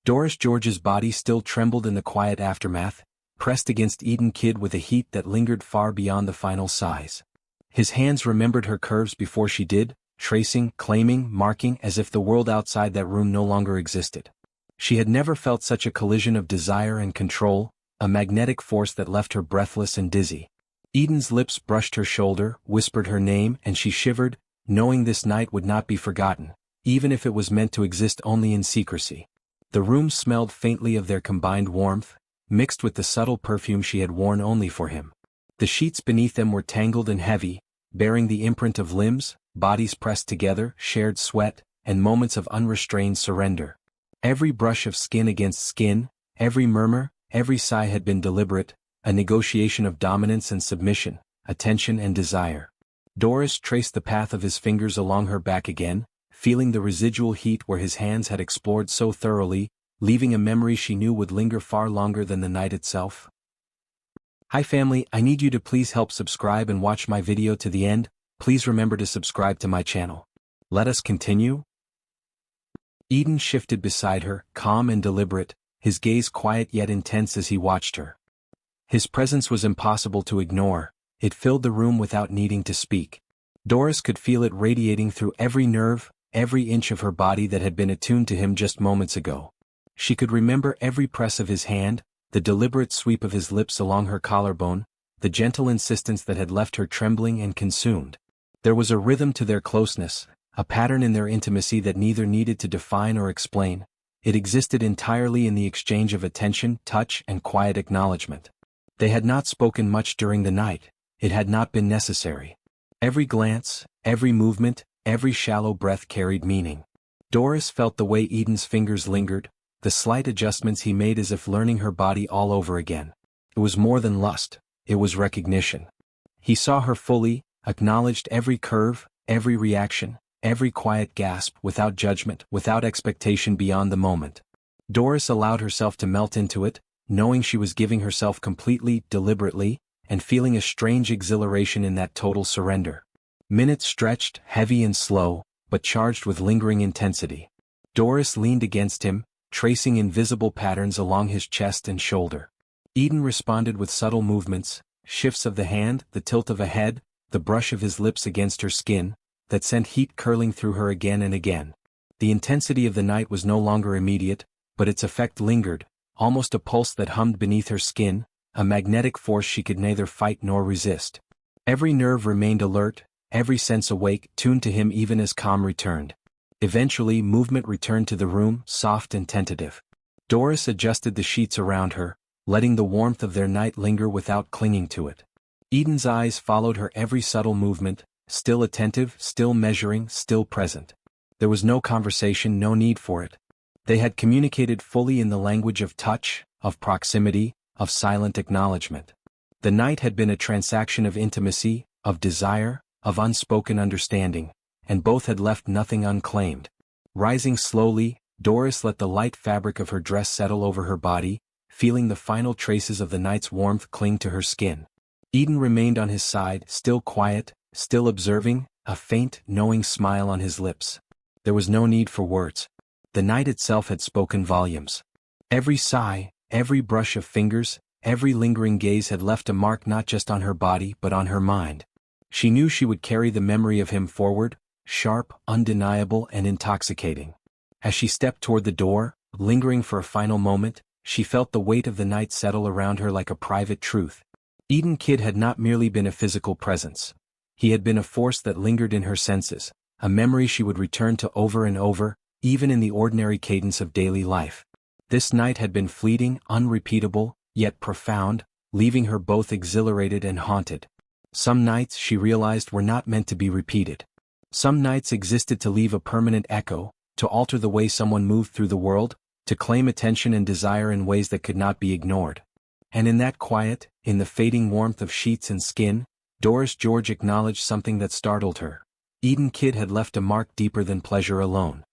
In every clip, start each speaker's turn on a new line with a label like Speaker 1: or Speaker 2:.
Speaker 1: Doris George's body still trembled in the quiet aftermath, pressed against Eden Kidd with a heat that lingered far beyond the final sighs. His hands remembered her curves before she did, tracing, claiming, marking as if the world outside that room no longer existed. She had never felt such a collision of desire and control, a magnetic force that left her breathless and dizzy. Eden's lips brushed her shoulder, whispered her name, and she shivered, knowing this night would not be forgotten, even if it was meant to exist only in secrecy. The room smelled faintly of their combined warmth, mixed with the subtle perfume she had worn only for him. The sheets beneath them were tangled and heavy, bearing the imprint of limbs, bodies pressed together, shared sweat, and moments of unrestrained surrender. Every brush of skin against skin, every murmur, every sigh had been deliberate, a negotiation of dominance and submission, attention and desire. Doris traced the path of his fingers along her back again, feeling the residual heat where his hands had explored so thoroughly, leaving a memory she knew would linger far longer than the night itself. Hi family, I need you to please help subscribe and watch my video to the end. Please remember to subscribe to my channel. Let us continue. Eden shifted beside her, calm and deliberate, his gaze quiet yet intense as he watched her. His presence was impossible to ignore, it filled the room without needing to speak. Doris could feel it radiating through every nerve, every inch of her body that had been attuned to him just moments ago. She could remember every press of his hand, the deliberate sweep of his lips along her collarbone, the gentle insistence that had left her trembling and consumed. There was a rhythm to their closeness, a pattern in their intimacy that neither needed to define or explain. It existed entirely in the exchange of attention, touch, and quiet acknowledgement. They had not spoken much during the night, it had not been necessary. Every glance, every movement, every shallow breath carried meaning. Doris felt the way Eden's fingers lingered, the slight adjustments he made as if learning her body all over again. It was more than lust, it was recognition. He saw her fully, acknowledged every curve, every reaction, every quiet gasp without judgment, without expectation beyond the moment. Doris allowed herself to melt into it, knowing she was giving herself completely, deliberately, and feeling a strange exhilaration in that total surrender. Minutes stretched, heavy and slow, but charged with lingering intensity. Doris leaned against him, tracing invisible patterns along his chest and shoulder. Eden responded with subtle movements, shifts of the hand, the tilt of a head, the brush of his lips against her skin, that sent heat curling through her again and again. The intensity of the night was no longer immediate, but its effect lingered, almost a pulse that hummed beneath her skin, a magnetic force she could neither fight nor resist. Every nerve remained alert, every sense awake, tuned to him even as calm returned. Eventually movement returned to the room, soft and tentative. Doris adjusted the sheets around her, letting the warmth of their night linger without clinging to it. Eden's eyes followed her every subtle movement, still attentive, still measuring, still present. There was no conversation, no need for it. They had communicated fully in the language of touch, of proximity, of silent acknowledgement. The night had been a transaction of intimacy, of desire, of unspoken understanding, and both had left nothing unclaimed. Rising slowly, Doris let the light fabric of her dress settle over her body, feeling the final traces of the night's warmth cling to her skin. Eden remained on his side, still quiet, still observing, a faint, knowing smile on his lips. There was no need for words. The night itself had spoken volumes. Every sigh, every brush of fingers, every lingering gaze had left a mark not just on her body but on her mind. She knew she would carry the memory of him forward, sharp, undeniable and intoxicating. As she stepped toward the door, lingering for a final moment, she felt the weight of the night settle around her like a private truth. Eden Kidd had not merely been a physical presence. He had been a force that lingered in her senses, a memory she would return to over and over, even in the ordinary cadence of daily life. This night had been fleeting, unrepeatable, yet profound, leaving her both exhilarated and haunted. Some nights, she realized, were not meant to be repeated. Some nights existed to leave a permanent echo, to alter the way someone moved through the world, to claim attention and desire in ways that could not be ignored. And in that quiet, in the fading warmth of sheets and skin, Doris George acknowledged something that startled her. Eden Kidd had left a mark deeper than pleasure alone.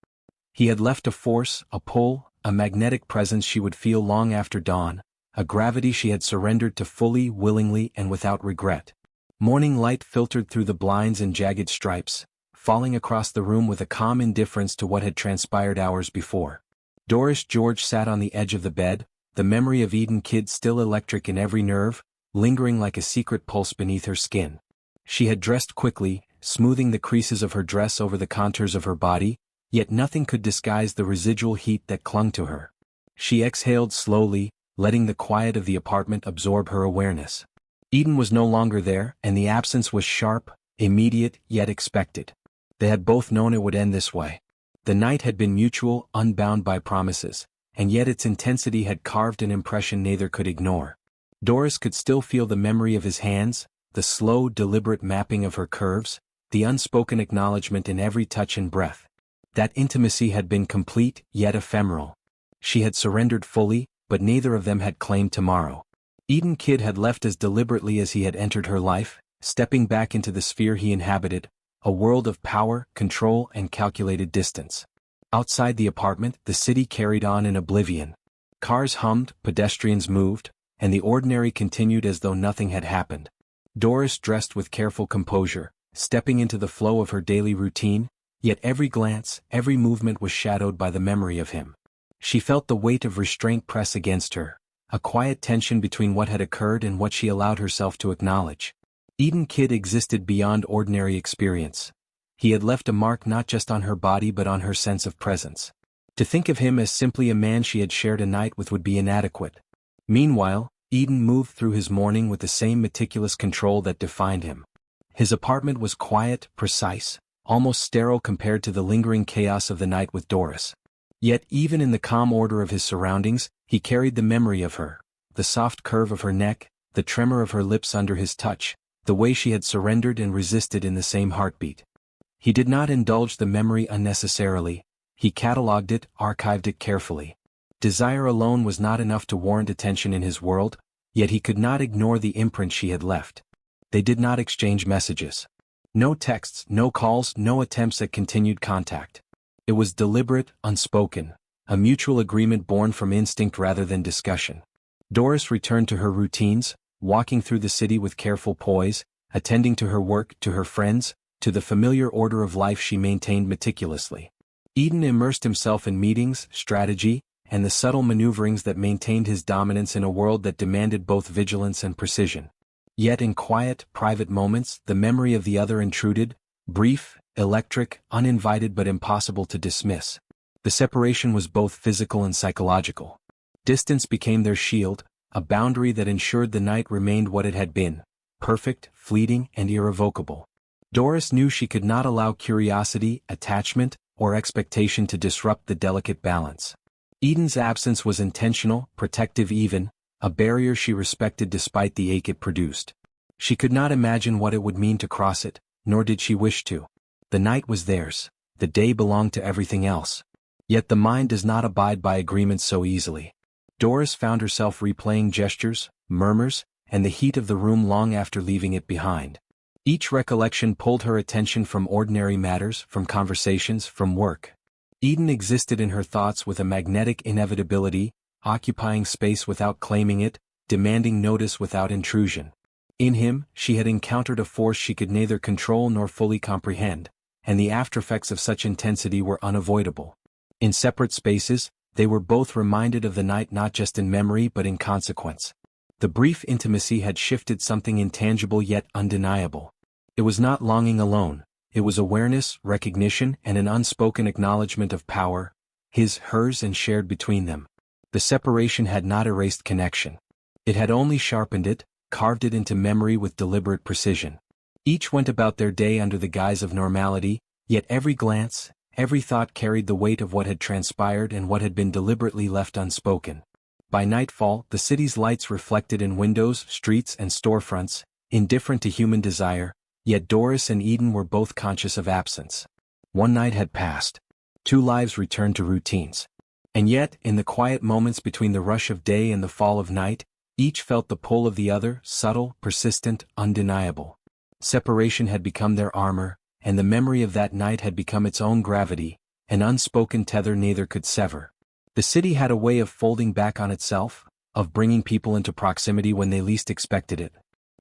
Speaker 1: He had left a force, a pull, a magnetic presence she would feel long after dawn, a gravity she had surrendered to fully, willingly, and without regret. Morning light filtered through the blinds in jagged stripes, falling across the room with a calm indifference to what had transpired hours before. Doris George sat on the edge of the bed, the memory of Eden Kid still electric in every nerve, lingering like a secret pulse beneath her skin. She had dressed quickly, smoothing the creases of her dress over the contours of her body, yet nothing could disguise the residual heat that clung to her. She exhaled slowly, letting the quiet of the apartment absorb her awareness. Eden was no longer there, and the absence was sharp, immediate, yet expected. They had both known it would end this way. The night had been mutual, unbound by promises, and yet its intensity had carved an impression neither could ignore. Doris could still feel the memory of his hands, the slow, deliberate mapping of her curves, the unspoken acknowledgement in every touch and breath. That intimacy had been complete, yet ephemeral. She had surrendered fully, but neither of them had claimed tomorrow. Eden Kid had left as deliberately as he had entered her life, stepping back into the sphere he inhabited, a world of power, control, and calculated distance. Outside the apartment, the city carried on in oblivion. Cars hummed, pedestrians moved, and the ordinary continued as though nothing had happened. Doris dressed with careful composure, stepping into the flow of her daily routine, yet every glance, every movement was shadowed by the memory of him. She felt the weight of restraint press against her, a quiet tension between what had occurred and what she allowed herself to acknowledge. Eden Kid existed beyond ordinary experience. He had left a mark not just on her body but on her sense of presence. To think of him as simply a man she had shared a night with would be inadequate. Meanwhile, Eden moved through his morning with the same meticulous control that defined him. His apartment was quiet, precise, almost sterile compared to the lingering chaos of the night with Doris. Yet even in the calm order of his surroundings, he carried the memory of her, the soft curve of her neck, the tremor of her lips under his touch, the way she had surrendered and resisted in the same heartbeat. He did not indulge the memory unnecessarily, he catalogued it, archived it carefully. Desire alone was not enough to warrant attention in his world, yet he could not ignore the imprint she had left. They did not exchange messages. No texts, no calls, no attempts at continued contact. It was deliberate, unspoken, a mutual agreement born from instinct rather than discussion. Doris returned to her routines, walking through the city with careful poise, attending to her work, to her friends, to the familiar order of life she maintained meticulously. Eden immersed himself in meetings, strategy, and the subtle maneuverings that maintained his dominance in a world that demanded both vigilance and precision. Yet in quiet, private moments, the memory of the other intruded, brief, electric, uninvited but impossible to dismiss. The separation was both physical and psychological. Distance became their shield, a boundary that ensured the night remained what it had been, perfect, fleeting, and irrevocable. Doris knew she could not allow curiosity, attachment, or expectation to disrupt the delicate balance. Eden's absence was intentional, protective even, a barrier she respected despite the ache it produced. She could not imagine what it would mean to cross it, nor did she wish to. The night was theirs, the day belonged to everything else. Yet the mind does not abide by agreements so easily. Doris found herself replaying gestures, murmurs, and the heat of the room long after leaving it behind. Each recollection pulled her attention from ordinary matters, from conversations, from work. Eden existed in her thoughts with a magnetic inevitability, occupying space without claiming it, demanding notice without intrusion. In him, she had encountered a force she could neither control nor fully comprehend, and the aftereffects of such intensity were unavoidable. In separate spaces, they were both reminded of the night not just in memory but in consequence. The brief intimacy had shifted something intangible yet undeniable. It was not longing alone, it was awareness, recognition, and an unspoken acknowledgement of power, his, hers, and shared between them. The separation had not erased connection. It had only sharpened it, carved it into memory with deliberate precision. Each went about their day under the guise of normality, yet every glance, every thought carried the weight of what had transpired and what had been deliberately left unspoken. By nightfall, the city's lights reflected in windows, streets, and storefronts, indifferent to human desire, yet Doris and Eden were both conscious of absence. One night had passed. 2 lives returned to routines. And yet, in the quiet moments between the rush of day and the fall of night, each felt the pull of the other, subtle, persistent, undeniable. Separation had become their armor, and the memory of that night had become its own gravity, an unspoken tether neither could sever. The city had a way of folding back on itself, of bringing people into proximity when they least expected it.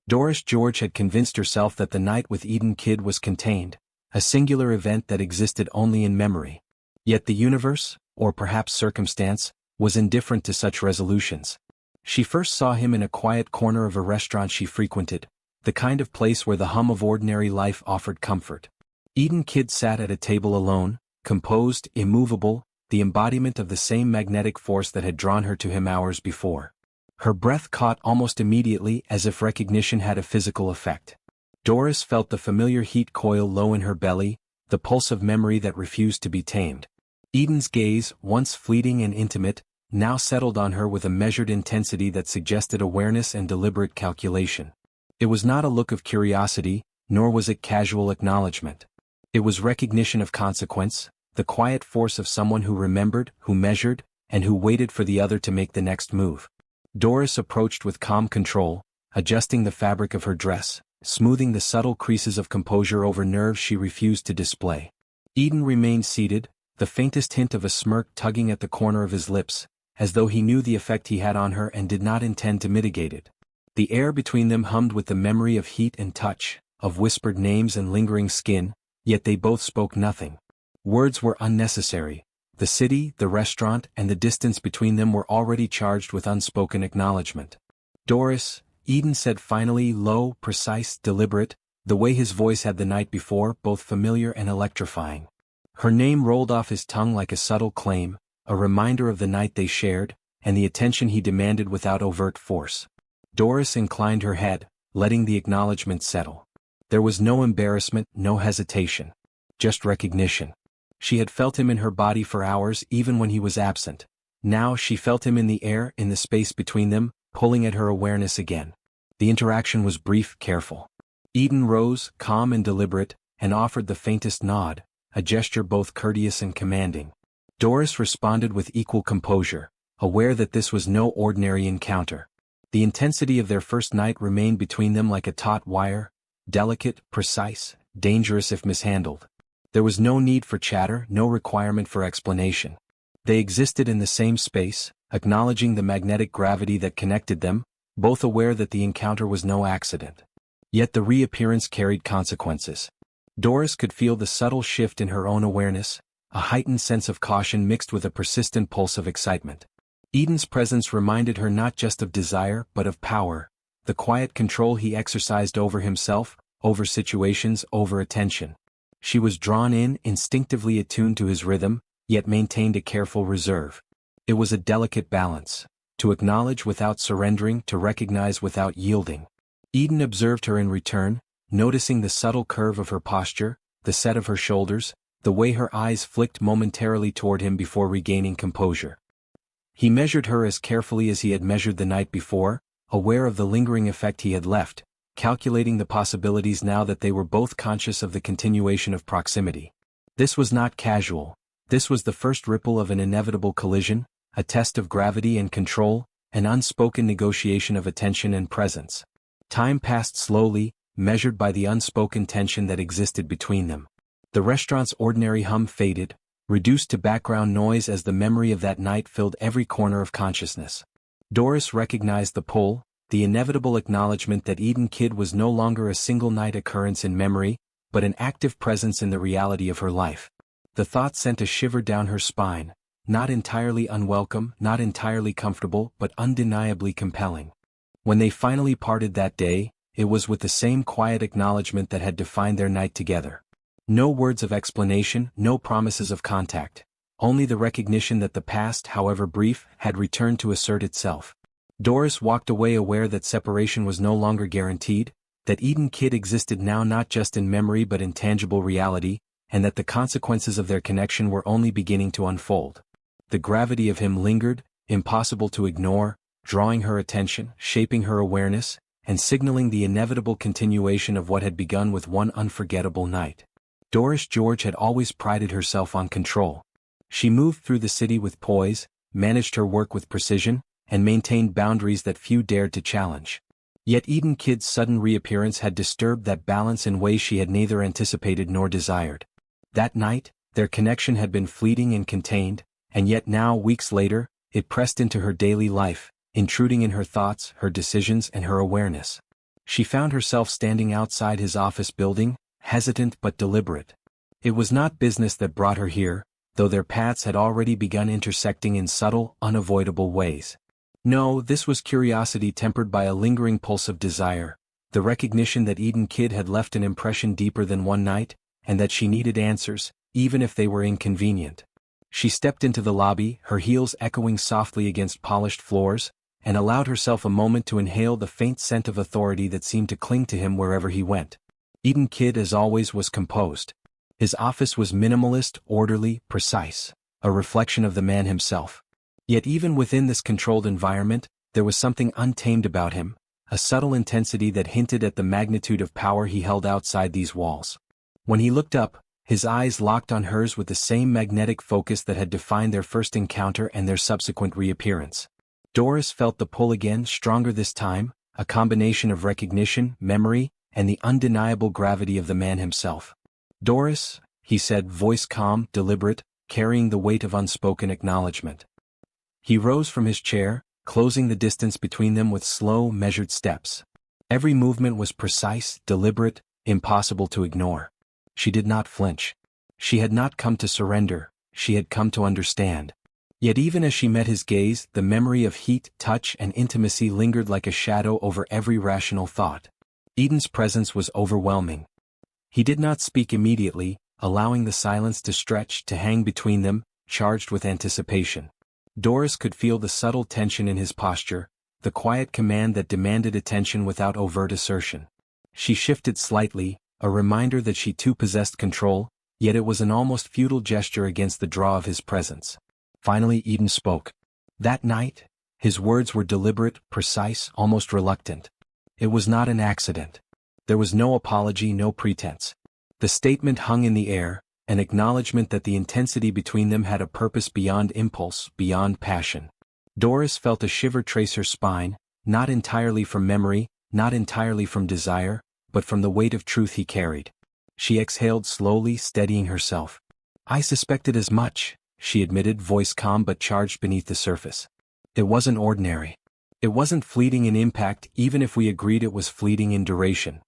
Speaker 1: Doris George had convinced herself that the night with Eden Kid was contained, a singular event that existed only in memory. Yet the universe, or perhaps circumstance, was indifferent to such resolutions. She first saw him in a quiet corner of a restaurant she frequented, the kind of place where the hum of ordinary life offered comfort. Eden Kidd sat at a table alone, composed, immovable, the embodiment of the same magnetic force that had drawn her to him hours before. Her breath caught almost immediately, as if recognition had a physical effect. Doris felt the familiar heat coil low in her belly, the pulse of memory that refused to be tamed. Eden's gaze, once fleeting and intimate, now settled on her with a measured intensity that suggested awareness and deliberate calculation. It was not a look of curiosity, nor was it casual acknowledgement. It was recognition of consequence, the quiet force of someone who remembered, who measured, and who waited for the other to make the next move. Doris approached with calm control, adjusting the fabric of her dress, smoothing the subtle creases of composure over nerves she refused to display. Eden remained seated, the faintest hint of a smirk tugging at the corner of his lips, as though he knew the effect he had on her and did not intend to mitigate it. The air between them hummed with the memory of heat and touch, of whispered names and lingering skin, yet they both spoke nothing. Words were unnecessary. The city, the restaurant, and the distance between them were already charged with unspoken acknowledgement. "Doris," Eden said finally, low, precise, deliberate, the way his voice had the night before, both familiar and electrifying. Her name rolled off his tongue like a subtle claim, a reminder of the night they shared, and the attention he demanded without overt force. Doris inclined her head, letting the acknowledgement settle. There was no embarrassment, no hesitation. Just recognition. She had felt him in her body for hours even when he was absent. Now she felt him in the air, in the space between them, pulling at her awareness again. The interaction was brief, careful. Eden rose, calm and deliberate, and offered the faintest nod, a gesture both courteous and commanding. Doris responded with equal composure, aware that this was no ordinary encounter. The intensity of their first night remained between them like a taut wire, delicate, precise, dangerous if mishandled. There was no need for chatter, no requirement for explanation. They existed in the same space, acknowledging the magnetic gravity that connected them, both aware that the encounter was no accident. Yet the reappearance carried consequences. Doris could feel the subtle shift in her own awareness, a heightened sense of caution mixed with a persistent pulse of excitement. Eden's presence reminded her not just of desire but of power, the quiet control he exercised over himself, over situations, over attention. She was drawn in, instinctively attuned to his rhythm, yet maintained a careful reserve. It was a delicate balance, to acknowledge without surrendering, to recognize without yielding. Eden observed her in return, noticing the subtle curve of her posture, the set of her shoulders, the way her eyes flicked momentarily toward him before regaining composure. He measured her as carefully as he had measured the night before, aware of the lingering effect he had left, calculating the possibilities now that they were both conscious of the continuation of proximity. This was not casual. This was the first ripple of an inevitable collision, a test of gravity and control, an unspoken negotiation of attention and presence. Time passed slowly, measured by the unspoken tension that existed between them. The restaurant's ordinary hum faded, reduced to background noise as the memory of that night filled every corner of consciousness. Doris recognized the pull, the inevitable acknowledgement that Eden Kidd was no longer a single-night occurrence in memory, but an active presence in the reality of her life. The thought sent a shiver down her spine, not entirely unwelcome, not entirely comfortable, but undeniably compelling. When they finally parted that day, it was with the same quiet acknowledgement that had defined their night together. No words of explanation, no promises of contact. Only the recognition that the past, however brief, had returned to assert itself. Doris walked away aware that separation was no longer guaranteed, that Eden Kidd existed now not just in memory but in tangible reality, and that the consequences of their connection were only beginning to unfold. The gravity of him lingered, impossible to ignore, drawing her attention, shaping her awareness, and signaling the inevitable continuation of what had begun with one unforgettable night. Doris George had always prided herself on control. She moved through the city with poise, managed her work with precision, and maintained boundaries that few dared to challenge. Yet Eden Kidd's sudden reappearance had disturbed that balance in ways she had neither anticipated nor desired. That night, their connection had been fleeting and contained, and yet now, weeks later, it pressed into her daily life, intruding in her thoughts, her decisions, and her awareness. She found herself standing outside his office building, hesitant but deliberate. It was not business that brought her here, though their paths had already begun intersecting in subtle, unavoidable ways. No, this was curiosity tempered by a lingering pulse of desire, the recognition that Eden Kid had left an impression deeper than one night, and that she needed answers, even if they were inconvenient. She stepped into the lobby, her heels echoing softly against polished floors, and allowed herself a moment to inhale the faint scent of authority that seemed to cling to him wherever he went. Eden Kid, as always, was composed. His office was minimalist, orderly, precise, a reflection of the man himself. Yet even within this controlled environment, there was something untamed about him, a subtle intensity that hinted at the magnitude of power he held outside these walls. When he looked up, his eyes locked on hers with the same magnetic focus that had defined their first encounter and their subsequent reappearance. Doris felt the pull again, stronger this time, a combination of recognition, memory, and the undeniable gravity of the man himself. "Doris," he said, voice calm, deliberate, carrying the weight of unspoken acknowledgement. He rose from his chair, closing the distance between them with slow, measured steps. Every movement was precise, deliberate, impossible to ignore. She did not flinch. She had not come to surrender, she had come to understand. Yet even as she met his gaze, the memory of heat, touch, and intimacy lingered like a shadow over every rational thought. Eden's presence was overwhelming. He did not speak immediately, allowing the silence to stretch, to hang between them, charged with anticipation. Doris could feel the subtle tension in his posture, the quiet command that demanded attention without overt assertion. She shifted slightly, a reminder that she too possessed control, yet it was an almost futile gesture against the draw of his presence. Finally Eden spoke. That night, his words were deliberate, precise, almost reluctant. It was not an accident. There was no apology, no pretense. The statement hung in the air, an acknowledgement that the intensity between them had a purpose beyond impulse, beyond passion. Doris felt a shiver trace her spine, not entirely from memory, not entirely from desire, but from the weight of truth he carried. She exhaled slowly, steadying herself. "I suspected as much," she admitted, voice calm but charged beneath the surface. "It wasn't ordinary. It wasn't fleeting in impact, even if we agreed it was fleeting in duration."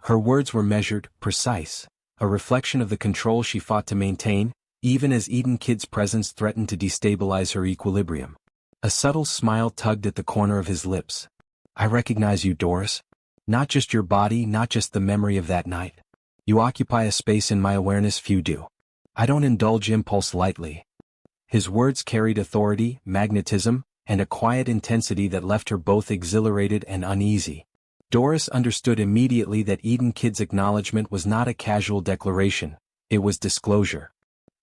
Speaker 1: Her words were measured, precise, a reflection of the control she fought to maintain, even as Eden Kid's presence threatened to destabilize her equilibrium. A subtle smile tugged at the corner of his lips. "I recognize you, Doris. Not just your body, not just the memory of that night. You occupy a space in my awareness few do. I don't indulge impulse lightly." His words carried authority, magnetism, and a quiet intensity that left her both exhilarated and uneasy. Doris understood immediately that Eden Kid's acknowledgement was not a casual declaration, it was disclosure.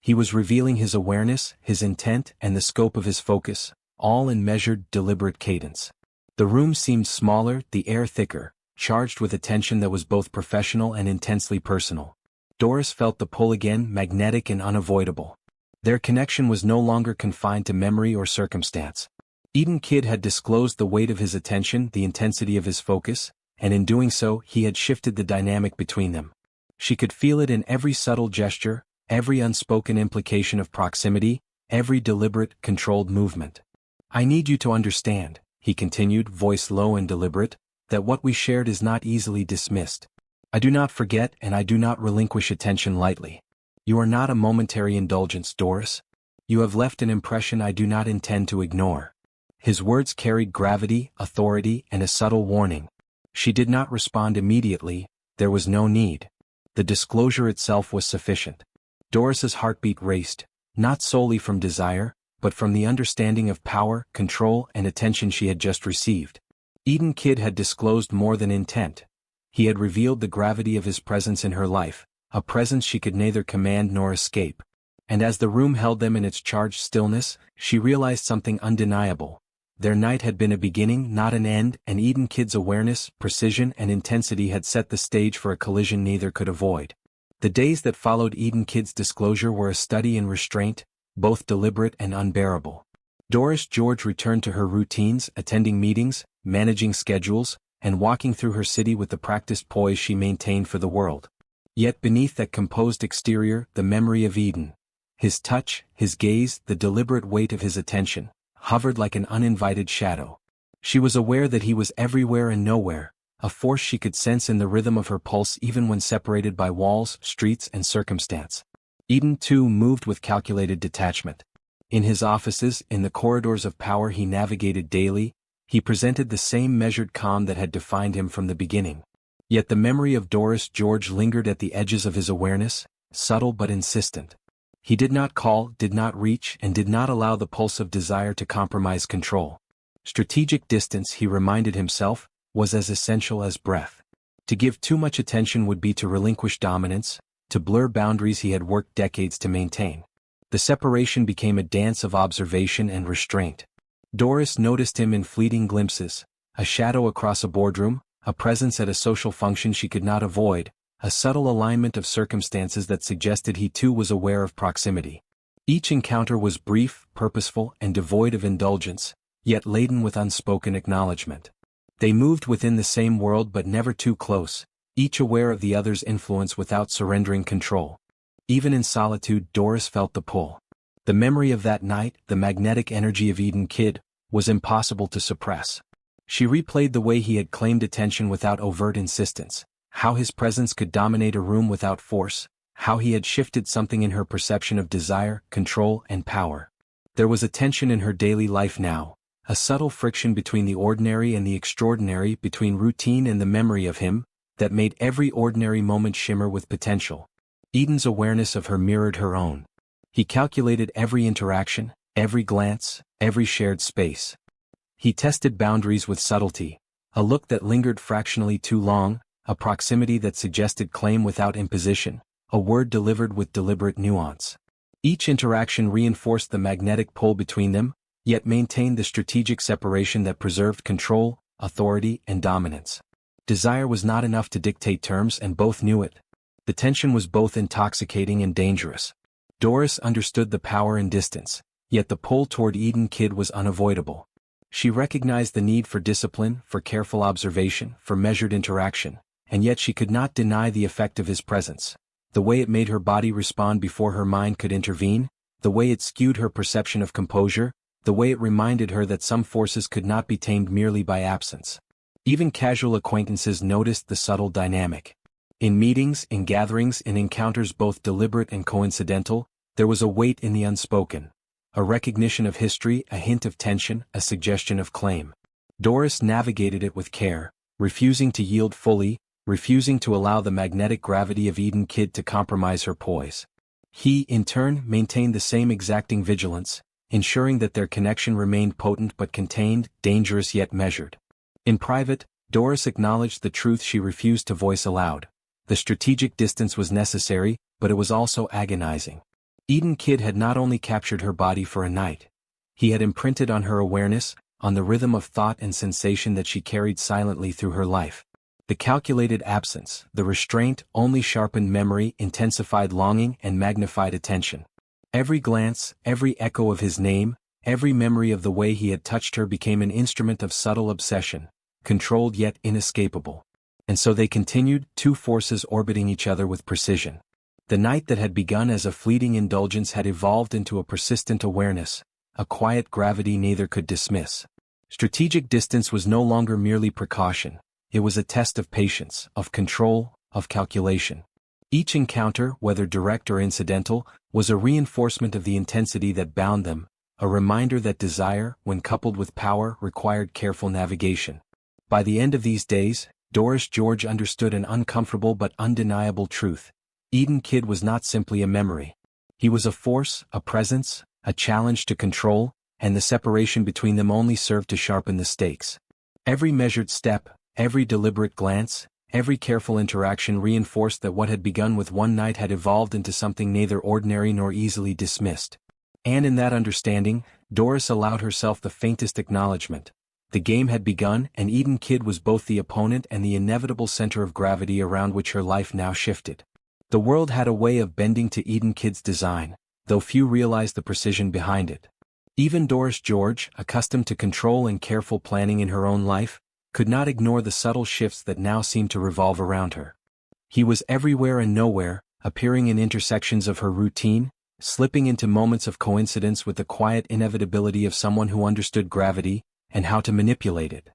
Speaker 1: He was revealing his awareness, his intent, and the scope of his focus, all in measured, deliberate cadence. The room seemed smaller, the air thicker, charged with a tension that was both professional and intensely personal. Doris felt the pull again, magnetic and unavoidable. Their connection was no longer confined to memory or circumstance. Eden Kid had disclosed the weight of his attention, the intensity of his focus, and in doing so, he had shifted the dynamic between them. She could feel it in every subtle gesture, every unspoken implication of proximity, every deliberate, controlled movement. "I need you to understand," he continued, voice low and deliberate, "that what we shared is not easily dismissed. I do not forget and I do not relinquish attention lightly. You are not a momentary indulgence, Doris. You have left an impression I do not intend to ignore." His words carried gravity, authority, and a subtle warning. She did not respond immediately, there was no need. The disclosure itself was sufficient. Doris's heartbeat raced, not solely from desire, but from the understanding of power, control, and attention she had just received. Eden Kid had disclosed more than intent. He had revealed the gravity of his presence in her life, a presence she could neither command nor escape. And as the room held them in its charged stillness, she realized something undeniable. Their night had been a beginning, not an end, and Eden Kid's awareness, precision, and intensity had set the stage for a collision neither could avoid. The days that followed Eden Kid's disclosure were a study in restraint, both deliberate and unbearable. Doris George returned to her routines, attending meetings, managing schedules, and walking through her city with the practiced poise she maintained for the world. Yet beneath that composed exterior, the memory of Eden, his touch, his gaze, the deliberate weight of his attention, hovered like an uninvited shadow. She was aware that he was everywhere and nowhere, a force she could sense in the rhythm of her pulse even when separated by walls, streets, and circumstance. Eden, too, moved with calculated detachment. In his offices, in the corridors of power he navigated daily, he presented the same measured calm that had defined him from the beginning. Yet the memory of Doris George lingered at the edges of his awareness, subtle but insistent. He did not call, did not reach, and did not allow the pulse of desire to compromise control. Strategic distance, he reminded himself, was as essential as breath. To give too much attention would be to relinquish dominance, to blur boundaries he had worked decades to maintain. The separation became a dance of observation and restraint. Doris noticed him in fleeting glimpses, a shadow across a boardroom, a presence at a social function she could not avoid, a subtle alignment of circumstances that suggested he too was aware of proximity. Each encounter was brief, purposeful, and devoid of indulgence, yet laden with unspoken acknowledgement. They moved within the same world but never too close, each aware of the other's influence without surrendering control. Even in solitude, Doris felt the pull. The memory of that night, the magnetic energy of Eden Kid, was impossible to suppress. She replayed the way he had claimed attention without overt insistence, how his presence could dominate a room without force, how he had shifted something in her perception of desire, control, and power. There was a tension in her daily life now, a subtle friction between the ordinary and the extraordinary, between routine and the memory of him, that made every ordinary moment shimmer with potential. Eden's awareness of her mirrored her own. He calculated every interaction, every glance, every shared space. He tested boundaries with subtlety, a look that lingered fractionally too long, a proximity that suggested claim without imposition, a word delivered with deliberate nuance. Each interaction reinforced the magnetic pull between them, yet maintained the strategic separation that preserved control, authority, and dominance. Desire was not enough to dictate terms, and both knew it. The tension was both intoxicating and dangerous. Doris understood the power in distance, yet the pull toward Eden Kid was unavoidable. She recognized the need for discipline, for careful observation, for measured interaction, and yet she could not deny the effect of his presence. The way it made her body respond before her mind could intervene, the way it skewed her perception of composure, the way it reminded her that some forces could not be tamed merely by absence. Even casual acquaintances noticed the subtle dynamic. In meetings, in gatherings, in encounters both deliberate and coincidental, there was a weight in the unspoken. A recognition of history, a hint of tension, a suggestion of claim. Doris navigated it with care, refusing to yield fully, refusing to allow the magnetic gravity of Eden Kid to compromise her poise. He, in turn, maintained the same exacting vigilance, ensuring that their connection remained potent but contained, dangerous yet measured. In private, Doris acknowledged the truth she refused to voice aloud. The strategic distance was necessary, but it was also agonizing. Eden Kid had not only captured her body for a night. He had imprinted on her awareness, on the rhythm of thought and sensation that she carried silently through her life. The calculated absence, the restraint, only sharpened memory, intensified longing, and magnified attention. Every glance, every echo of his name, every memory of the way he had touched her became an instrument of subtle obsession, controlled yet inescapable. And so they continued, two forces orbiting each other with precision. The night that had begun as a fleeting indulgence had evolved into a persistent awareness, a quiet gravity neither could dismiss. Strategic distance was no longer merely precaution, it was a test of patience, of control, of calculation. Each encounter, whether direct or incidental, was a reinforcement of the intensity that bound them, a reminder that desire, when coupled with power, required careful navigation. By the end of these days, Doris George understood an uncomfortable but undeniable truth. Eden Kid was not simply a memory. He was a force, a presence, a challenge to control, and the separation between them only served to sharpen the stakes. Every measured step, every deliberate glance, every careful interaction reinforced that what had begun with one night had evolved into something neither ordinary nor easily dismissed. And in that understanding, Doris allowed herself the faintest acknowledgement. The game had begun, and Eden Kid was both the opponent and the inevitable center of gravity around which her life now shifted. The world had a way of bending to Eden Kid's design, though few realized the precision behind it. Even Doris George, accustomed to control and careful planning in her own life, could not ignore the subtle shifts that now seemed to revolve around her. He was everywhere and nowhere, appearing in intersections of her routine, slipping into moments of coincidence with the quiet inevitability of someone who understood gravity, and how to manipulate it.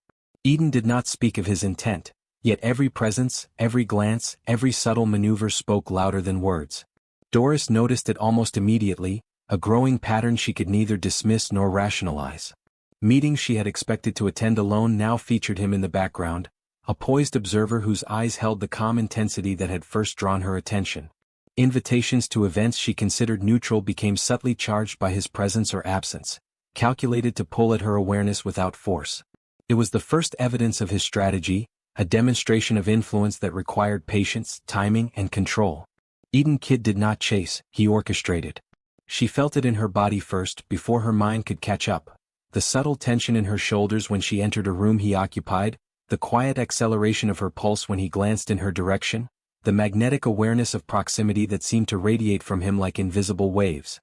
Speaker 1: Eden did not speak of his intent, yet every presence, every glance, every subtle maneuver spoke louder than words. Doris noticed it almost immediately, a growing pattern she could neither dismiss nor rationalize. Meetings she had expected to attend alone now featured him in the background, a poised observer whose eyes held the calm intensity that had first drawn her attention. Invitations to events she considered neutral became subtly charged by his presence or absence, calculated to pull at her awareness without force. It was the first evidence of his strategy, a demonstration of influence that required patience, timing, and control. Eden Kidd did not chase, he orchestrated. She felt it in her body first, before her mind could catch up. The subtle tension in her shoulders when she entered a room he occupied, the quiet acceleration of her pulse when he glanced in her direction, the magnetic awareness of proximity that seemed to radiate from him like invisible waves.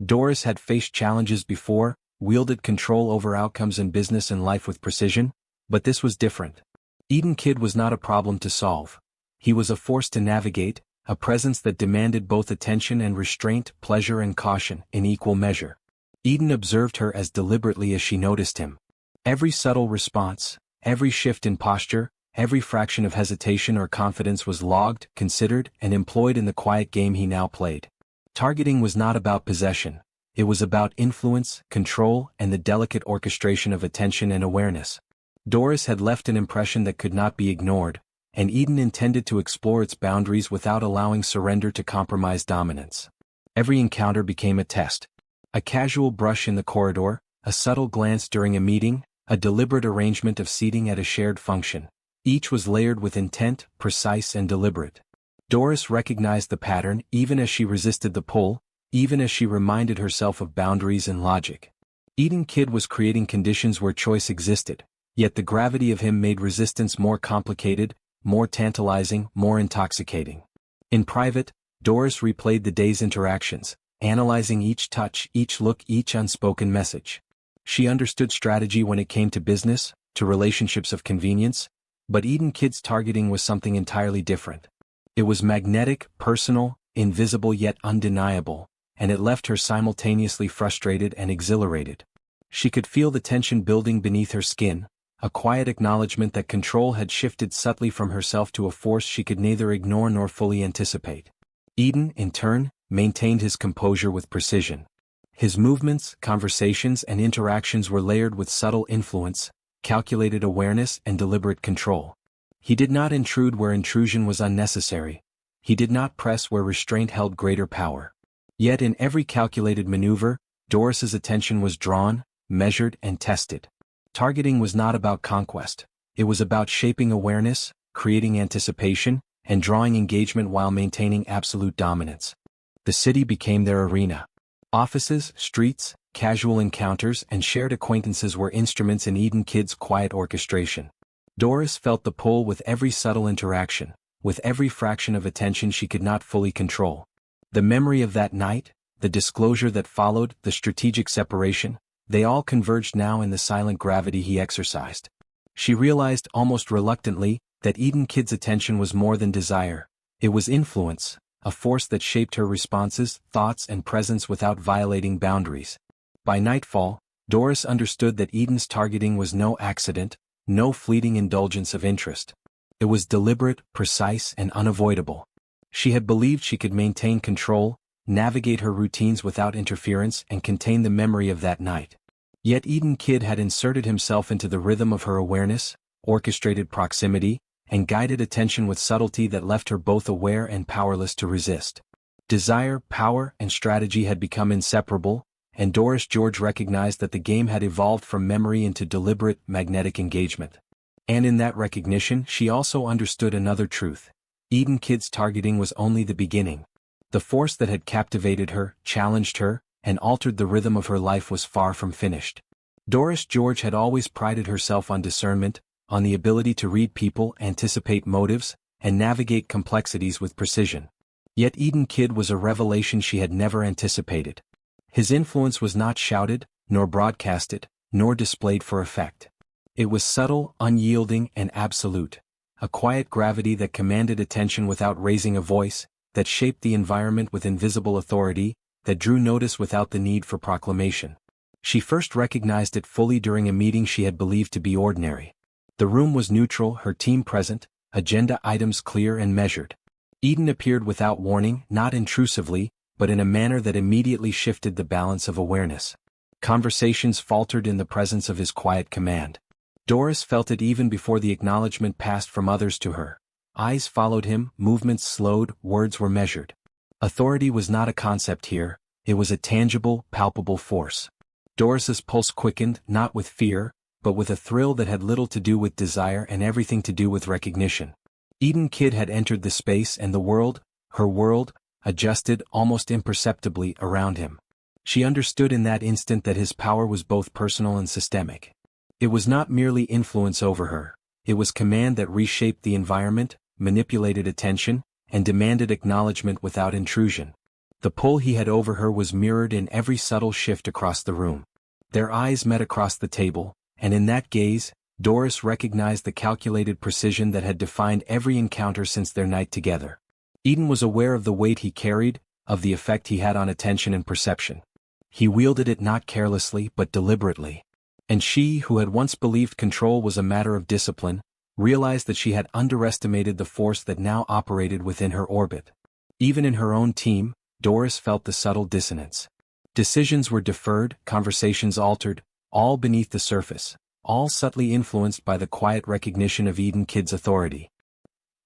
Speaker 1: Doris had faced challenges before, wielded control over outcomes in business and life with precision, but this was different. Eden Kidd was not a problem to solve. He was a force to navigate, a presence that demanded both attention and restraint, pleasure and caution, in equal measure. Eden observed her as deliberately as she noticed him. Every subtle response, every shift in posture, every fraction of hesitation or confidence was logged, considered, and employed in the quiet game he now played. Targeting was not about possession. It was about influence, control, and the delicate orchestration of attention and awareness. Doris had left an impression that could not be ignored, and Eden intended to explore its boundaries without allowing surrender to compromise dominance. Every encounter became a test. A casual brush in the corridor, a subtle glance during a meeting, a deliberate arrangement of seating at a shared function. Each was layered with intent, precise and deliberate. Doris recognized the pattern even as she resisted the pull, even as she reminded herself of boundaries and logic. Eden Kidd was creating conditions where choice existed, yet the gravity of him made resistance more complicated, more tantalizing, more intoxicating. In private, Doris replayed the day's interactions, analyzing each touch, each look, each unspoken message. She understood strategy when it came to business, to relationships of convenience, but Eden Kidd's targeting was something entirely different. It was magnetic, personal, invisible yet undeniable, and it left her simultaneously frustrated and exhilarated. She could feel the tension building beneath her skin, a quiet acknowledgement that control had shifted subtly from herself to a force she could neither ignore nor fully anticipate. Eden, in turn, maintained his composure with precision. His movements, conversations, and interactions were layered with subtle influence, calculated awareness, and deliberate control. He did not intrude where intrusion was unnecessary. He did not press where restraint held greater power. Yet in every calculated maneuver, Doris's attention was drawn, measured, and tested. Targeting was not about conquest. It was about shaping awareness, creating anticipation, and drawing engagement while maintaining absolute dominance. The city became their arena. Offices, streets, casual encounters, and shared acquaintances were instruments in Eden Kidd's quiet orchestration. Doris felt the pull with every subtle interaction, with every fraction of attention she could not fully control. The memory of that night, the disclosure that followed, the strategic separation, they all converged now in the silent gravity he exercised. She realized, almost reluctantly, that Eden Kidd's attention was more than desire. It was influence, a force that shaped her responses, thoughts, and presence without violating boundaries. By nightfall, Doris understood that Eden's targeting was no accident, no fleeting indulgence of interest. It was deliberate, precise, and unavoidable. She had believed she could maintain control, navigate her routines without interference, and contain the memory of that night. Yet Eden Kidd had inserted himself into the rhythm of her awareness, orchestrated proximity, and guided attention with subtlety that left her both aware and powerless to resist. Desire, power, and strategy had become inseparable, and Doris George recognized that the game had evolved from memory into deliberate, magnetic engagement. And in that recognition she also understood another truth. Eden Kidd's targeting was only the beginning. The force that had captivated her, challenged her, and altered the rhythm of her life was far from finished. Doris George had always prided herself on discernment, on the ability to read people, anticipate motives, and navigate complexities with precision. Yet Eden Kidd was a revelation she had never anticipated. His influence was not shouted, nor broadcasted, nor displayed for effect. It was subtle, unyielding, and absolute. A quiet gravity that commanded attention without raising a voice, that shaped the environment with invisible authority, that drew notice without the need for proclamation. She first recognized it fully during a meeting she had believed to be ordinary. The room was neutral, her team present, agenda items clear and measured. Eden appeared without warning, not intrusively, but in a manner that immediately shifted the balance of awareness. Conversations faltered in the presence of his quiet command. Doris felt it even before the acknowledgement passed from others to her. Eyes followed him, movements slowed, words were measured. Authority was not a concept here, it was a tangible, palpable force. Doris's pulse quickened, not with fear, but with a thrill that had little to do with desire and everything to do with recognition. Eden Kidd had entered the space and the world, her world, adjusted almost imperceptibly around him. She understood in that instant that his power was both personal and systemic. It was not merely influence over her, it was command that reshaped the environment, manipulated attention, and demanded acknowledgement without intrusion. The pull he had over her was mirrored in every subtle shift across the room. Their eyes met across the table, and in that gaze, Doris recognized the calculated precision that had defined every encounter since their night together. Eden was aware of the weight he carried, of the effect he had on attention and perception. He wielded it not carelessly but deliberately. And she, who had once believed control was a matter of discipline, realized that she had underestimated the force that now operated within her orbit. Even in her own team, Doris felt the subtle dissonance. Decisions were deferred, conversations altered, all beneath the surface, all subtly influenced by the quiet recognition of Eden Kidd's authority.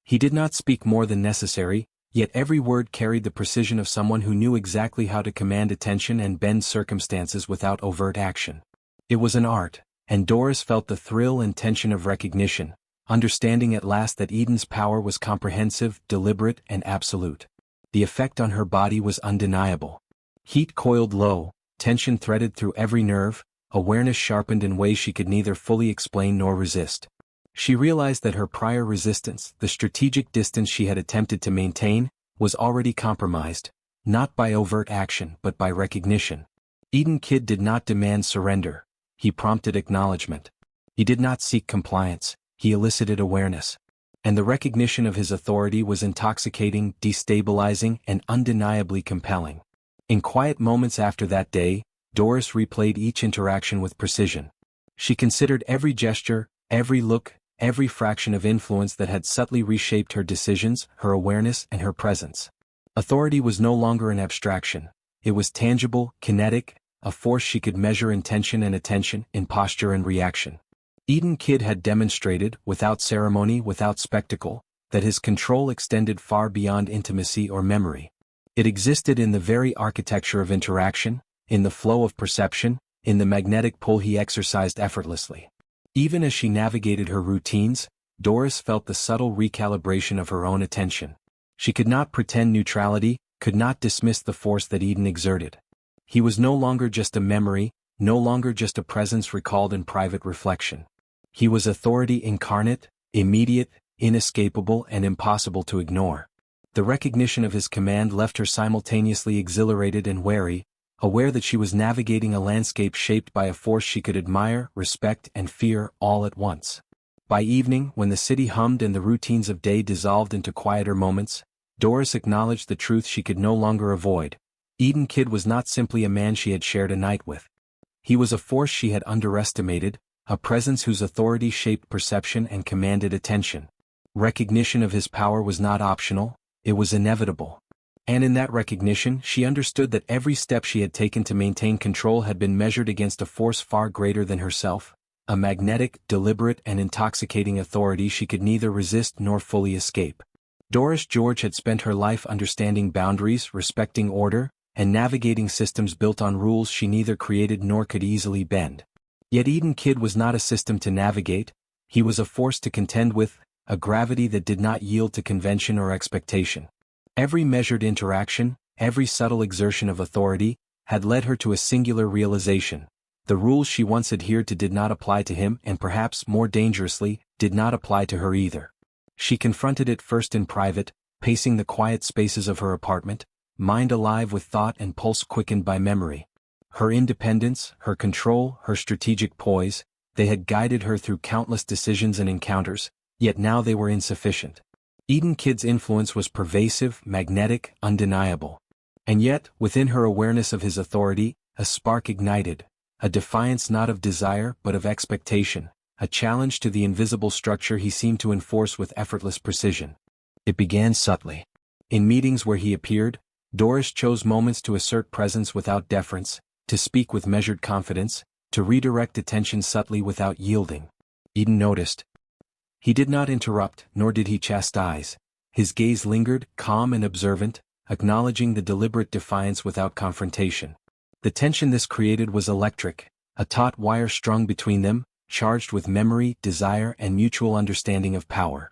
Speaker 1: He did not speak more than necessary, yet every word carried the precision of someone who knew exactly how to command attention and bend circumstances without overt action. It was an art, and Doris felt the thrill and tension of recognition, understanding at last that Eden's power was comprehensive, deliberate, and absolute. The effect on her body was undeniable. Heat coiled low, tension threaded through every nerve, awareness sharpened in ways she could neither fully explain nor resist. She realized that her prior resistance, the strategic distance she had attempted to maintain, was already compromised, not by overt action but by recognition. Eden Kidd did not demand surrender, he prompted acknowledgement. He did not seek compliance, he elicited awareness. And the recognition of his authority was intoxicating, destabilizing, and undeniably compelling. In quiet moments after that day, Doris replayed each interaction with precision. She considered every gesture, every look, every fraction of influence that had subtly reshaped her decisions, her awareness, and her presence. Authority was no longer an abstraction. It was tangible, kinetic, a force she could measure in tension and attention, in posture and reaction. Eden Kidd had demonstrated, without ceremony, without spectacle, that his control extended far beyond intimacy or memory. It existed in the very architecture of interaction, in the flow of perception, in the magnetic pull he exercised effortlessly. Even as she navigated her routines, Doris felt the subtle recalibration of her own attention. She could not pretend neutrality, could not dismiss the force that Eden exerted. He was no longer just a memory, no longer just a presence recalled in private reflection. He was authority incarnate, immediate, inescapable, and impossible to ignore. The recognition of his command left her simultaneously exhilarated and wary, aware that she was navigating a landscape shaped by a force she could admire, respect, and fear all at once. By evening, when the city hummed and the routines of day dissolved into quieter moments, Doris acknowledged the truth she could no longer avoid. Eden Kidd was not simply a man she had shared a night with. He was a force she had underestimated, a presence whose authority shaped perception and commanded attention. Recognition of his power was not optional, it was inevitable. And in that recognition she understood that every step she had taken to maintain control had been measured against a force far greater than herself, a magnetic, deliberate, and intoxicating authority she could neither resist nor fully escape. Doris George had spent her life understanding boundaries, respecting order, and navigating systems built on rules she neither created nor could easily bend. Yet Eden Kidd was not a system to navigate, he was a force to contend with, a gravity that did not yield to convention or expectation. Every measured interaction, every subtle exertion of authority, had led her to a singular realization. The rules she once adhered to did not apply to him and perhaps, more dangerously, did not apply to her either. She confronted it first in private, pacing the quiet spaces of her apartment, mind alive with thought and pulse quickened by memory. Her independence, her control, her strategic poise, they had guided her through countless decisions and encounters, yet now they were insufficient. Eden Kidd's influence was pervasive, magnetic, undeniable. And yet, within her awareness of his authority, a spark ignited, a defiance not of desire but of expectation, a challenge to the invisible structure he seemed to enforce with effortless precision. It began subtly. In meetings where he appeared, Doris chose moments to assert presence without deference, to speak with measured confidence, to redirect attention subtly without yielding. Eden noticed. He did not interrupt, nor did he chastise. His gaze lingered, calm and observant, acknowledging the deliberate defiance without confrontation. The tension this created was electric, a taut wire strung between them, charged with memory, desire and mutual understanding of power.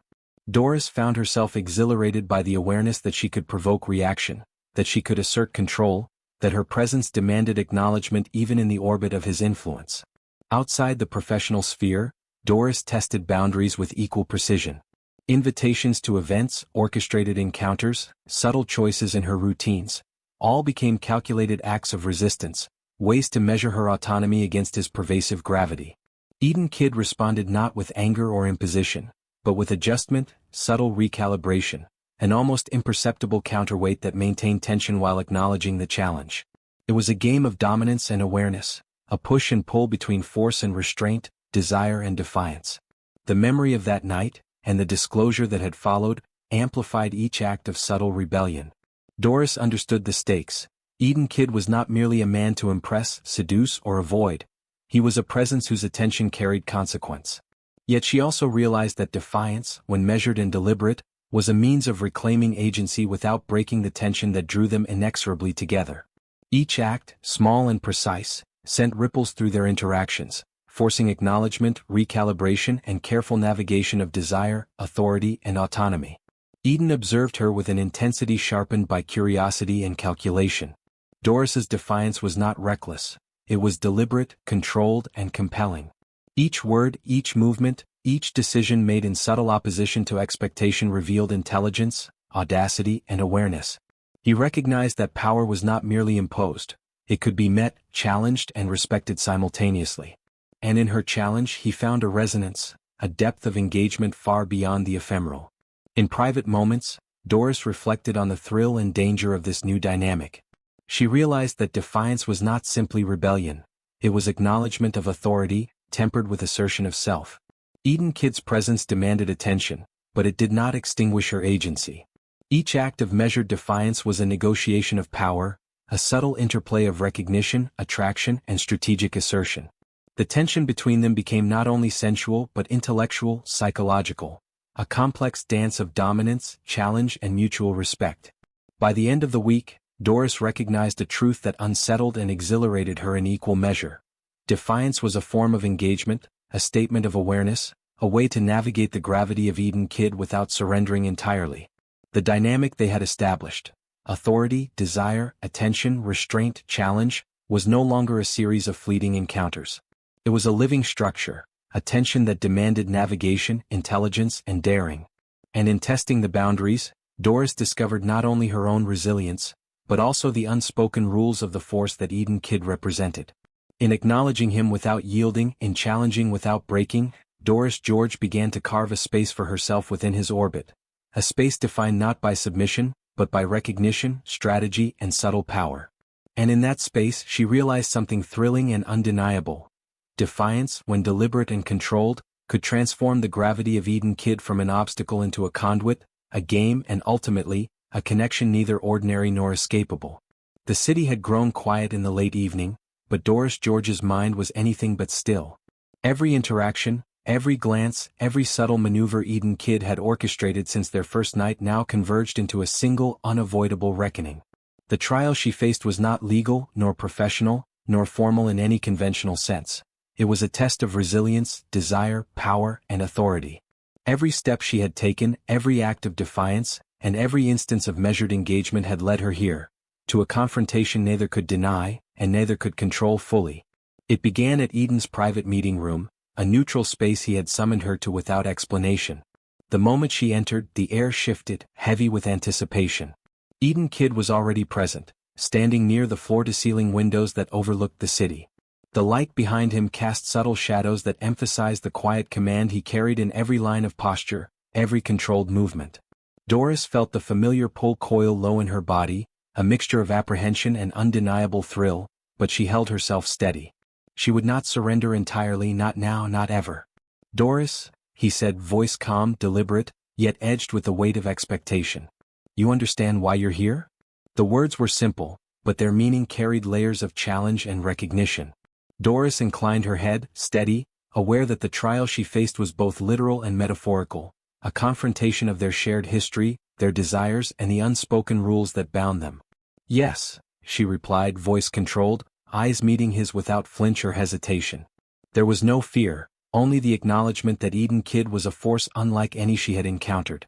Speaker 1: Doris found herself exhilarated by the awareness that she could provoke reaction, that she could assert control, that her presence demanded acknowledgement even in the orbit of his influence. Outside the professional sphere, Doris tested boundaries with equal precision. Invitations to events, orchestrated encounters, subtle choices in her routines, all became calculated acts of resistance, ways to measure her autonomy against his pervasive gravity. Eden Kidd responded not with anger or imposition, but with adjustment, subtle recalibration, an almost imperceptible counterweight that maintained tension while acknowledging the challenge. It was a game of dominance and awareness, a push and pull between force and restraint, desire and defiance. The memory of that night, and the disclosure that had followed, amplified each act of subtle rebellion. Doris understood the stakes. Eden Kidd was not merely a man to impress, seduce or avoid. He was a presence whose attention carried consequence. Yet she also realized that defiance, when measured and deliberate, was a means of reclaiming agency without breaking the tension that drew them inexorably together. Each act, small and precise, sent ripples through their interactions, forcing acknowledgement, recalibration and careful navigation of desire, authority and autonomy. Eden observed her with an intensity sharpened by curiosity and calculation. Doris's defiance was not reckless. It was deliberate, controlled and compelling. Each word, each movement, each decision made in subtle opposition to expectation revealed intelligence, audacity and awareness. He recognized that power was not merely imposed. It could be met, challenged and respected simultaneously. And in her challenge he found a resonance, a depth of engagement far beyond the ephemeral. In private moments, Doris reflected on the thrill and danger of this new dynamic. She realized that defiance was not simply rebellion. It was acknowledgement of authority, tempered with assertion of self. Eden Kidd's presence demanded attention, but it did not extinguish her agency. Each act of measured defiance was a negotiation of power, a subtle interplay of recognition, attraction, and strategic assertion. The tension between them became not only sensual but intellectual, psychological, a complex dance of dominance, challenge, and mutual respect. By the end of the week, Doris recognized a truth that unsettled and exhilarated her in equal measure. Defiance was a form of engagement, a statement of awareness, a way to navigate the gravity of Eden Kidd without surrendering entirely. The dynamic they had established, authority, desire, attention, restraint, challenge, was no longer a series of fleeting encounters. It was a living structure, a tension that demanded navigation, intelligence, and daring. And in testing the boundaries, Doris discovered not only her own resilience, but also the unspoken rules of the force that Eden Kidd represented. In acknowledging him without yielding, in challenging without breaking, Doris George began to carve a space for herself within his orbit. A space defined not by submission, but by recognition, strategy, and subtle power. And in that space she realized something thrilling and undeniable. Defiance, when deliberate and controlled, could transform the gravity of Eden Kidd from an obstacle into a conduit, a game and ultimately, a connection neither ordinary nor escapable. The city had grown quiet in the late evening, but Doris George's mind was anything but still. Every interaction, every glance, every subtle maneuver Eden Kidd had orchestrated since their first night now converged into a single, unavoidable reckoning. The trial she faced was not legal, nor professional, nor formal in any conventional sense. It was a test of resilience, desire, power, and authority. Every step she had taken, every act of defiance, and every instance of measured engagement had led her here, to a confrontation neither could deny, and neither could control fully. It began at Eden's private meeting room, a neutral space he had summoned her to without explanation. The moment she entered, the air shifted, heavy with anticipation. Eden Kidd was already present, standing near the floor-to-ceiling windows that overlooked the city. The light behind him cast subtle shadows that emphasized the quiet command he carried in every line of posture, every controlled movement. Doris felt the familiar pull coil low in her body, a mixture of apprehension and undeniable thrill, but she held herself steady. She would not surrender entirely, not now, not ever. "Doris," he said, voice calm, deliberate, yet edged with the weight of expectation. "You understand why you're here?" The words were simple, but their meaning carried layers of challenge and recognition. Doris inclined her head, steady, aware that the trial she faced was both literal and metaphorical, a confrontation of their shared history, their desires and the unspoken rules that bound them. "Yes," she replied, voice controlled, eyes meeting his without flinch or hesitation. There was no fear, only the acknowledgement that Eden Kid was a force unlike any she had encountered.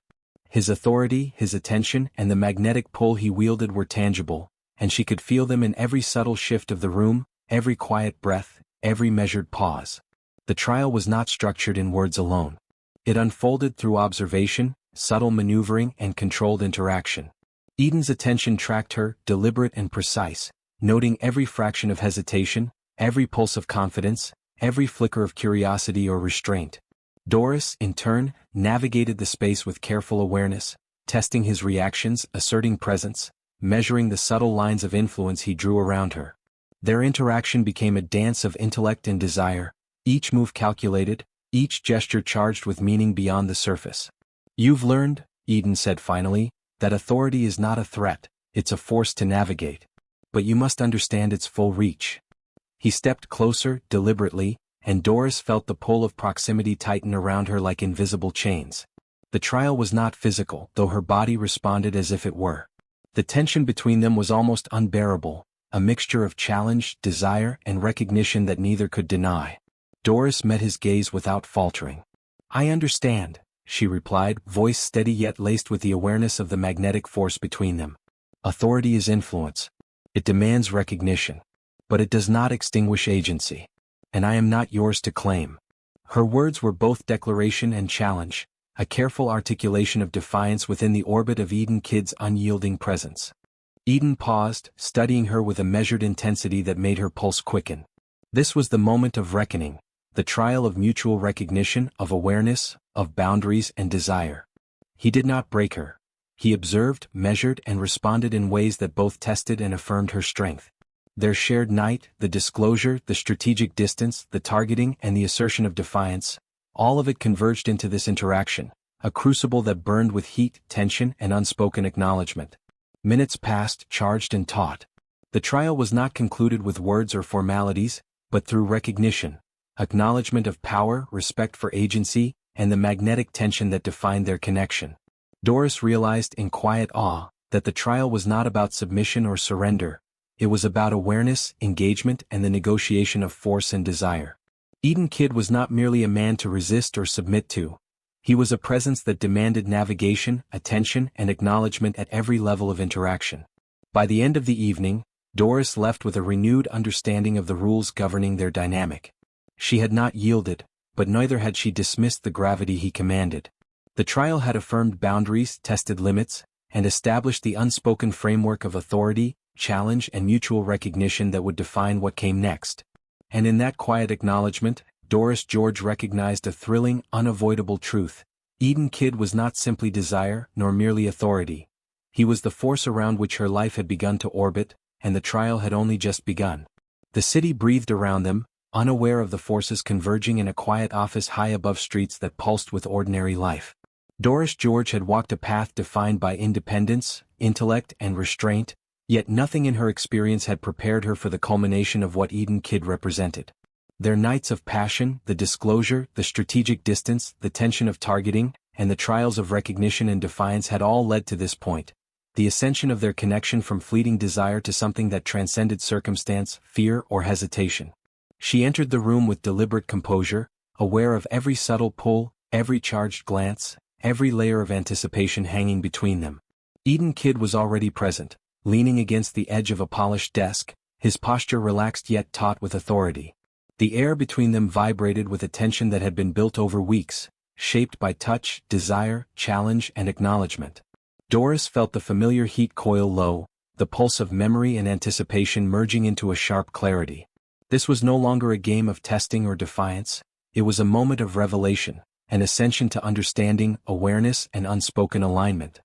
Speaker 1: His authority, his attention, and the magnetic pull he wielded were tangible, and she could feel them in every subtle shift of the room, every quiet breath, every measured pause. The trial was not structured in words alone. It unfolded through observation, subtle maneuvering, and controlled interaction. Eden's attention tracked her, deliberate and precise, noting every fraction of hesitation, every pulse of confidence, every flicker of curiosity or restraint. Doris, in turn, navigated the space with careful awareness, testing his reactions, asserting presence, measuring the subtle lines of influence he drew around her. Their interaction became a dance of intellect and desire, each move calculated, each gesture charged with meaning beyond the surface. "You've learned," Eden said finally, "that authority is not a threat, it's a force to navigate. But you must understand its full reach." He stepped closer, deliberately, and Doris felt the pull of proximity tighten around her like invisible chains. The trial was not physical, though her body responded as if it were. The tension between them was almost unbearable, a mixture of challenge, desire, and recognition that neither could deny. Doris met his gaze without faltering. "I understand," she replied, voice steady yet laced with the awareness of the magnetic force between them. "Authority is influence. It demands recognition. But it does not extinguish agency. And I am not yours to claim." Her words were both declaration and challenge, a careful articulation of defiance within the orbit of Eden Kid's unyielding presence. Eden paused, studying her with a measured intensity that made her pulse quicken. This was the moment of reckoning, the trial of mutual recognition, of awareness, of boundaries and desire. He did not break her. He observed, measured, and responded in ways that both tested and affirmed her strength. Their shared night, the disclosure, the strategic distance, the targeting, and the assertion of defiance, all of it converged into this interaction, a crucible that burned with heat, tension, and unspoken acknowledgement. Minutes passed, charged and taut. The trial was not concluded with words or formalities, but through recognition, acknowledgement of power, respect for agency, and the magnetic tension that defined their connection. Doris realized in quiet awe that the trial was not about submission or surrender. It was about awareness, engagement, and the negotiation of force and desire. Eden Kid was not merely a man to resist or submit to. He was a presence that demanded navigation, attention, and acknowledgement at every level of interaction. By the end of the evening, Doris left with a renewed understanding of the rules governing their dynamic. She had not yielded, but neither had she dismissed the gravity he commanded. The trial had affirmed boundaries, tested limits, and established the unspoken framework of authority, challenge, and mutual recognition that would define what came next. And in that quiet acknowledgement, Doris George recognized a thrilling, unavoidable truth. Eden Kid was not simply desire, nor merely authority. He was the force around which her life had begun to orbit, and the trial had only just begun. The city breathed around them, unaware of the forces converging in a quiet office high above streets that pulsed with ordinary life. Doris George had walked a path defined by independence, intellect, and restraint, yet nothing in her experience had prepared her for the culmination of what Eden Kid represented. Their nights of passion, the disclosure, the strategic distance, the tension of targeting, and the trials of recognition and defiance had all led to this point, the ascension of their connection from fleeting desire to something that transcended circumstance, fear, or hesitation. She entered the room with deliberate composure, aware of every subtle pull, every charged glance, every layer of anticipation hanging between them. Eden Kid was already present, leaning against the edge of a polished desk, his posture relaxed yet taut with authority. The air between them vibrated with a tension that had been built over weeks, shaped by touch, desire, challenge, and acknowledgement. Doris felt the familiar heat coil low, the pulse of memory and anticipation merging into a sharp clarity. This was no longer a game of testing or defiance, it was a moment of revelation, an ascension to understanding, awareness, and unspoken alignment.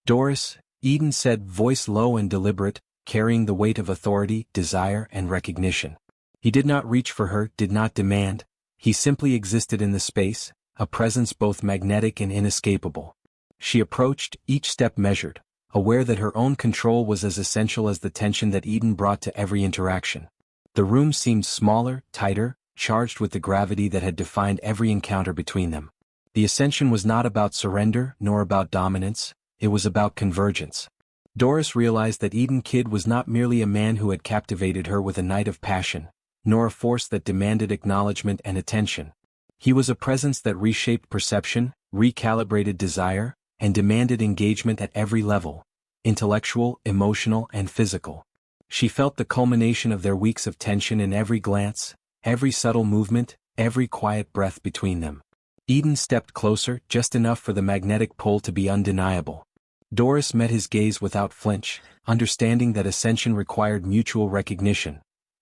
Speaker 1: "Doris," Eden said, voice low and deliberate, carrying the weight of authority, desire, and recognition. He did not reach for her, did not demand, he simply existed in the space, a presence both magnetic and inescapable. She approached, each step measured, aware that her own control was as essential as the tension that Eden brought to every interaction. The room seemed smaller, tighter, charged with the gravity that had defined every encounter between them. The ascension was not about surrender nor about dominance, it was about convergence. Doris realized that Eden Kidd was not merely a man who had captivated her with a night of passion, nor a force that demanded acknowledgement and attention. He was a presence that reshaped perception, recalibrated desire, and demanded engagement at every level: intellectual, emotional, and physical. She felt the culmination of their weeks of tension in every glance, every subtle movement, every quiet breath between them. Eden stepped closer, just enough for the magnetic pull to be undeniable. Doris met his gaze without flinch, understanding that ascension required mutual recognition,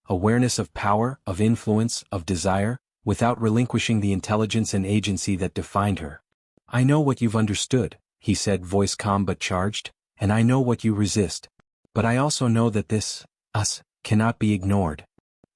Speaker 1: awareness of power, of influence, of desire, without relinquishing the intelligence and agency that defined her. "I know what you've understood," he said, voice calm but charged, "and I know what you resist. But I also know that this, us, cannot be ignored."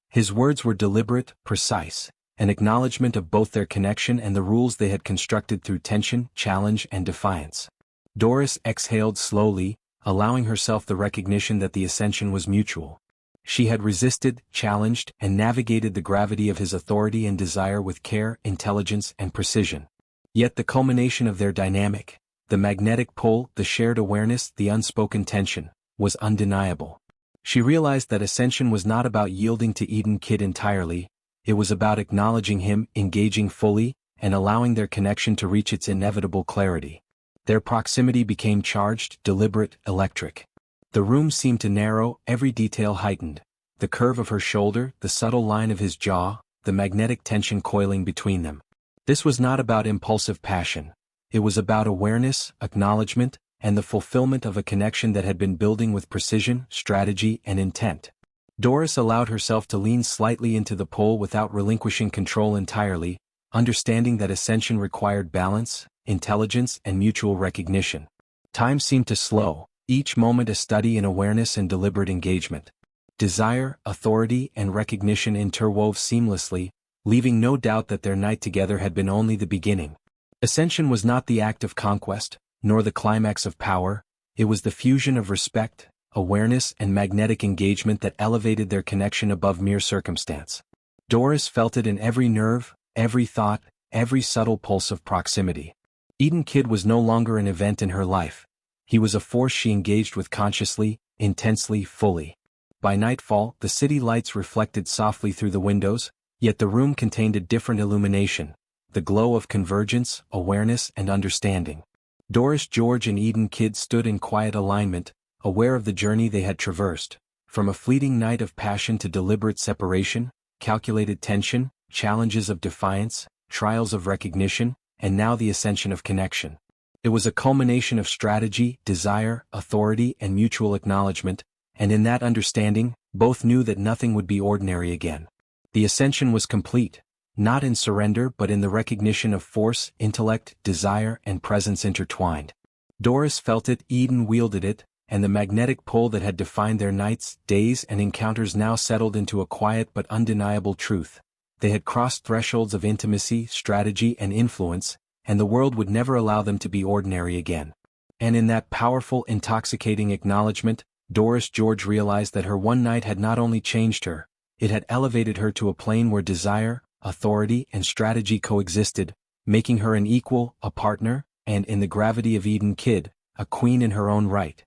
Speaker 1: His words were deliberate, precise, an acknowledgement of both their connection and the rules they had constructed through tension, challenge, and defiance. Doris exhaled slowly, allowing herself the recognition that the ascension was mutual. She had resisted, challenged, and navigated the gravity of his authority and desire with care, intelligence, and precision. Yet the culmination of their dynamic, the magnetic pull, the shared awareness, the unspoken tension, was undeniable. She realized that ascension was not about yielding to Eden Kidd entirely, it was about acknowledging him, engaging fully, and allowing their connection to reach its inevitable clarity. Their proximity became charged, deliberate, electric. The room seemed to narrow, every detail heightened: the curve of her shoulder, the subtle line of his jaw, the magnetic tension coiling between them. This was not about impulsive passion. It was about awareness, acknowledgement, and the fulfillment of a connection that had been building with precision, strategy, and intent. Doris allowed herself to lean slightly into the pull without relinquishing control entirely, understanding that ascension required balance, intelligence, and mutual recognition. Time seemed to slow, each moment a study in awareness and deliberate engagement. Desire, authority, and recognition interwove seamlessly, leaving no doubt that their night together had been only the beginning. Ascension was not the act of conquest, nor the climax of power, it was the fusion of respect, awareness, and magnetic engagement that elevated their connection above mere circumstance. Doris felt it in every nerve, every thought, every subtle pulse of proximity. Eden Kidd was no longer an event in her life. He was a force she engaged with consciously, intensely, fully. By nightfall, the city lights reflected softly through the windows, yet the room contained a different illumination, the glow of convergence, awareness, and understanding. Doris George and Eden Kidd stood in quiet alignment, aware of the journey they had traversed, from a fleeting night of passion to deliberate separation, calculated tension, challenges of defiance, trials of recognition, and now the ascension of connection. It was a culmination of strategy, desire, authority, and mutual acknowledgement, and in that understanding, both knew that nothing would be ordinary again. The ascension was complete, not in surrender but in the recognition of force, intellect, desire, and presence intertwined. Doris felt it, Eden wielded it, and the magnetic pull that had defined their nights, days, and encounters now settled into a quiet but undeniable truth. They had crossed thresholds of intimacy, strategy, and influence, and the world would never allow them to be ordinary again. And in that powerful, intoxicating acknowledgement, Doris George realized that her one night had not only changed her, it had elevated her to a plane where desire, authority, and strategy coexisted, making her an equal, a partner, and, in the gravity of Eden Kidd, a queen in her own right.